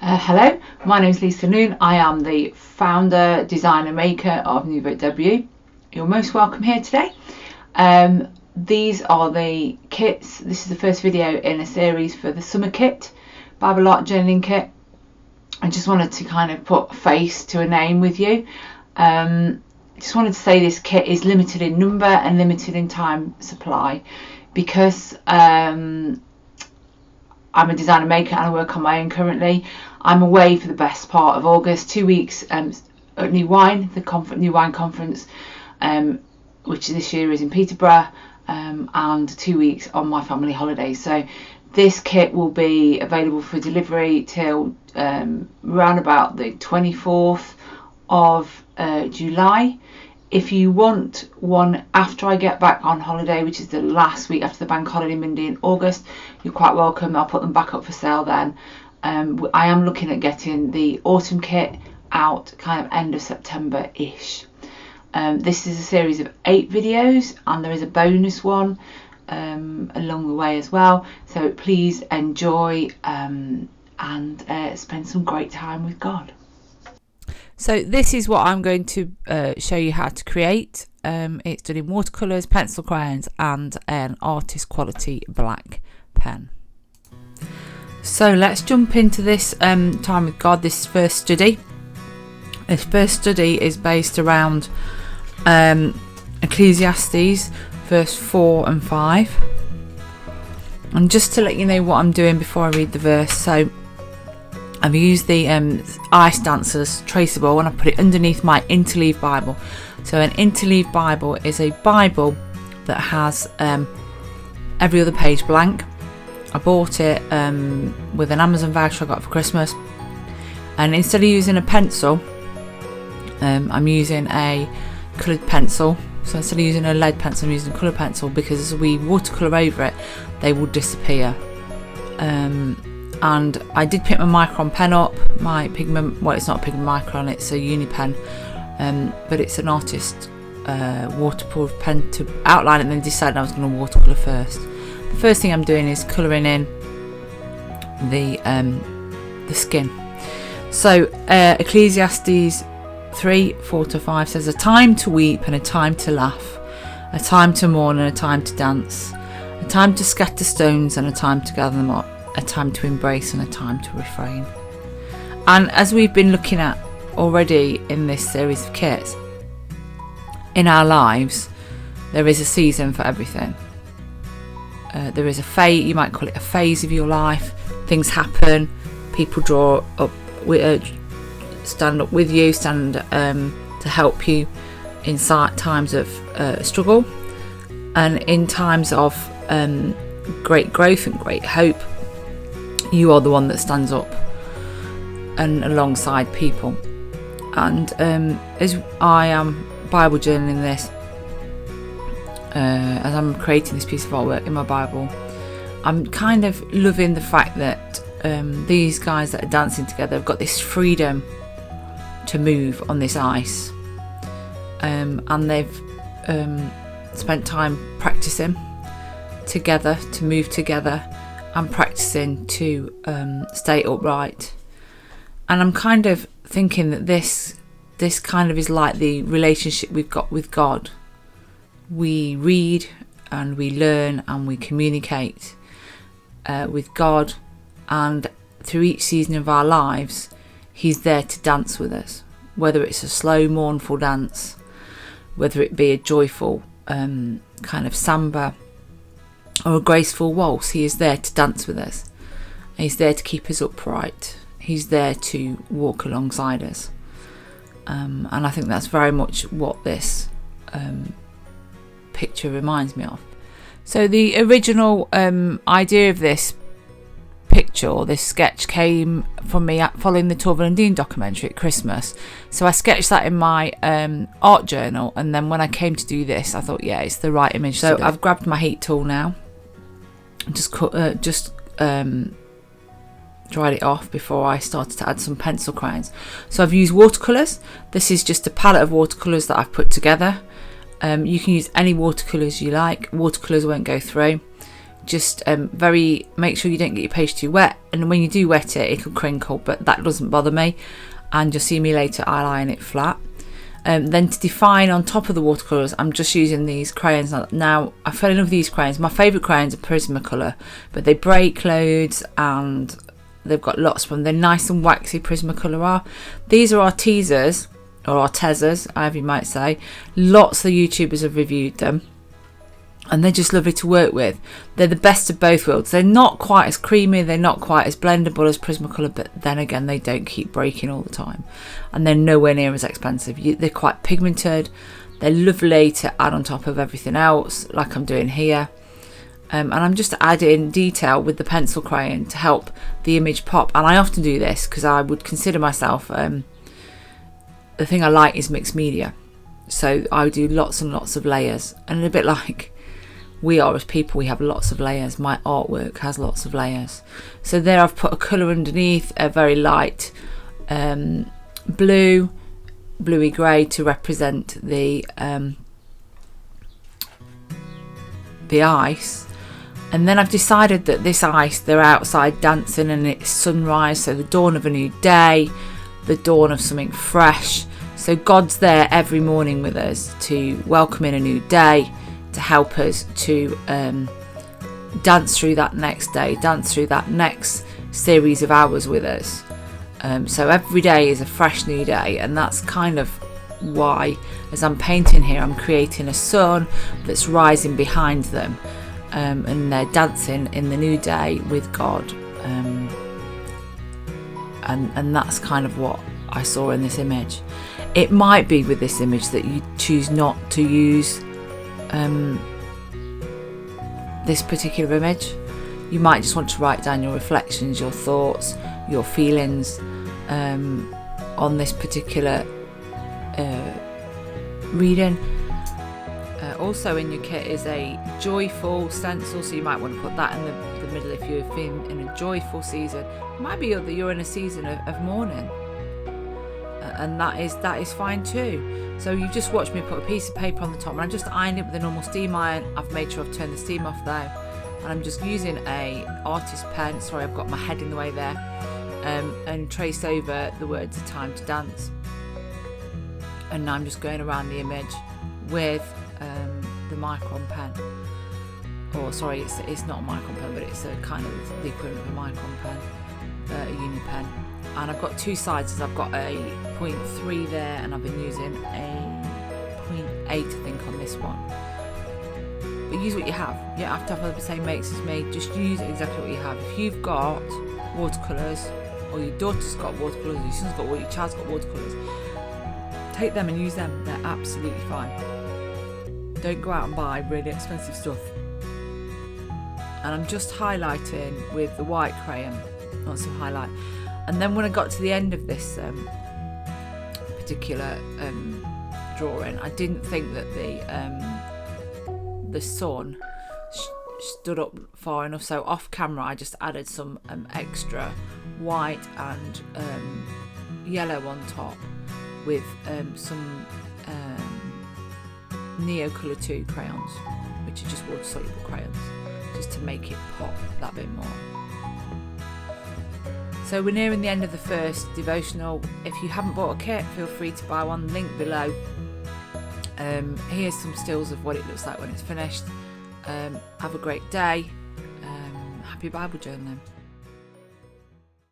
Hello, my name is Lisa Noon. I am the founder, designer, maker of New Vote W. You're most welcome here today. These are the kits. This is the first video in a series for the summer kit, Bible Art Journaling Kit. I just wanted to kind of put a face to a name with you. Just wanted to say this kit is limited in number and limited in time supply because I'm a designer maker and I work on my own currently. I'm away for the best part of August, 2 weeks at New Wine, the New Wine Conference, which this year is in Peterborough, and 2 weeks on my family holiday. So this kit will be available for delivery till around about the 24th of July. If you want one after I get back on holiday, which is the last week after the bank holiday Monday in August, you're quite welcome. I'll put them back up for sale then. I am looking at getting the autumn kit out kind of end of September-ish. This is a series of 8 videos and there is a bonus one along the way as well. So please enjoy and spend some great time with God. So this is what I'm going to show you how to create. It's done in watercolours, pencil crayons and an artist quality black pen. So let's jump into this time with God, this first study. This first study is based around Ecclesiastes verse 4 and 5. And just to let you know what I'm doing before I read the verse, so I've used the Ice Dancers traceable and I put it underneath my interleave Bible. So an interleave Bible is a Bible that has every other page blank. I bought it with an Amazon voucher I got for Christmas, and instead of using a pencil, I'm using a coloured pencil. So instead of using a lead pencil, I'm using a coloured pencil because as we watercolour over it, they will disappear. And I did pick my Micron pen up, my pigment, well it's not a pigment Micron, it's a uni pen, but it's an artist waterproof pen to outline it, and then decided I was going to watercolour first. The first thing I'm doing is colouring in the skin. So Ecclesiastes 3:4-5 says, "A time to weep and a time to laugh, a time to mourn and a time to dance, a time to scatter stones and a time to gather them up, a time to embrace and a time to refrain." And as we've been looking at already in this series of kits, in our lives there is a season for everything. There is a phase, you might call it a phase of your life. Things happen, people draw up, stand up with you, stand to help you in times of struggle, and in times of great growth and great hope, you are the one that stands up and alongside people. And as I am Bible journaling this, as I'm creating this piece of artwork in my Bible, I'm kind of loving the fact that these guys that are dancing together have got this freedom to move on this ice, and they've spent time practicing together to move together and practicing to stay upright. And I'm kind of thinking that this kind of is like the relationship we've got with God. We read and we learn and we communicate with God, and through each season of our lives he's there to dance with us, whether it's a slow mournful dance, whether it be a joyful kind of samba or a graceful waltz. He is there to dance with us. He's there to keep us upright. He's there to walk alongside us, and I think that's very much what this picture reminds me of. So the original idea of this picture, or this sketch, came from me following the Torval and Dean documentary at Christmas. So I sketched that in my art journal, and then when I came to do this I thought, yeah, it's the right image. So I've grabbed my heat tool now, just dried it off before I started to add some pencil crayons. So I've used watercolours. This is just a palette of watercolours that I've put together. You can use any watercolours you like. Watercolours won't go through. just make sure you don't get your page too wet, and when you do wet it, it'll crinkle, but that doesn't bother me, and you'll see me later eyeline it flat. Then to define on top of the watercolours, I'm just using these crayons. Now, I fell in love with these crayons. My favourite crayons are Prismacolor, but they break loads and they've got lots of them. They're nice and waxy, Prismacolor are. These are Artezas, or Artezas, however you might say. Lots of YouTubers have reviewed them, and they're just lovely to work with. They're the best of both worlds. They're not quite as creamy, they're not quite as blendable as Prismacolor, but then again, they don't keep breaking all the time, and they're nowhere near as expensive. They're quite pigmented. They're lovely to add on top of everything else, like I'm doing here. And I'm just adding detail with the pencil crayon to help the image pop. And I often do this because I would consider myself, the thing I like is mixed media. So I do lots and lots of layers, and a bit like we are as people, we have lots of layers. My artwork has lots of layers. So there I've put a colour underneath, a very light bluey grey to represent the ice. And then I've decided that this ice, they're outside dancing and it's sunrise, so the dawn of a new day, the dawn of something fresh. So God's there every morning with us to welcome in a new day, to help us to dance through that next day, dance through that next series of hours with us. So every day is a fresh new day, and that's kind of why, as I'm painting here, I'm creating a sun that's rising behind them, and they're dancing in the new day with God, and that's kind of what I saw in this image. It might be with this image that you choose not to use this particular image. You might just want to write down your reflections, your thoughts, your feelings on this particular reading. Also in your kit is a joyful stencil, so you might want to put that in the middle if you're feeling in a joyful season. It might be that you're in a season of mourning, and that is fine too. So you've just watched me put a piece of paper on the top, and I just ironed it with a normal steam iron. I've made sure I've turned the steam off though, and I'm just using a artist pen, sorry I've got my head in the way there, and traced over the words "A Time to Dance." And now I'm just going around the image with the micron pen, or sorry, it's not a micron pen, but it's a kind of the equivalent of a micron pen, a uni pen. And I've got two sizes. I've got a 0.3 there, and I've been using a 0.8 I think on this one. But use what you have. You don't have to have the same makes as me. Just use exactly what you have. If you've got watercolours, or your daughter's got watercolours, or your son's got, or your child's got watercolours, take them and use them. They're absolutely fine. Don't go out and buy really expensive stuff. And I'm just highlighting with the white crayon, lots of highlight. And then when I got to the end of this particular drawing, I didn't think that the sun stood up far enough, so off camera I just added some extra white and yellow on top with some Neo Colour 2 crayons, which are just water soluble crayons, just to make it pop that bit more. So we're nearing the end of the first devotional. If you haven't bought a kit, feel free to buy one, link below. Here's some stills of what it looks like when it's finished. Have a great day. Happy Bible journaling.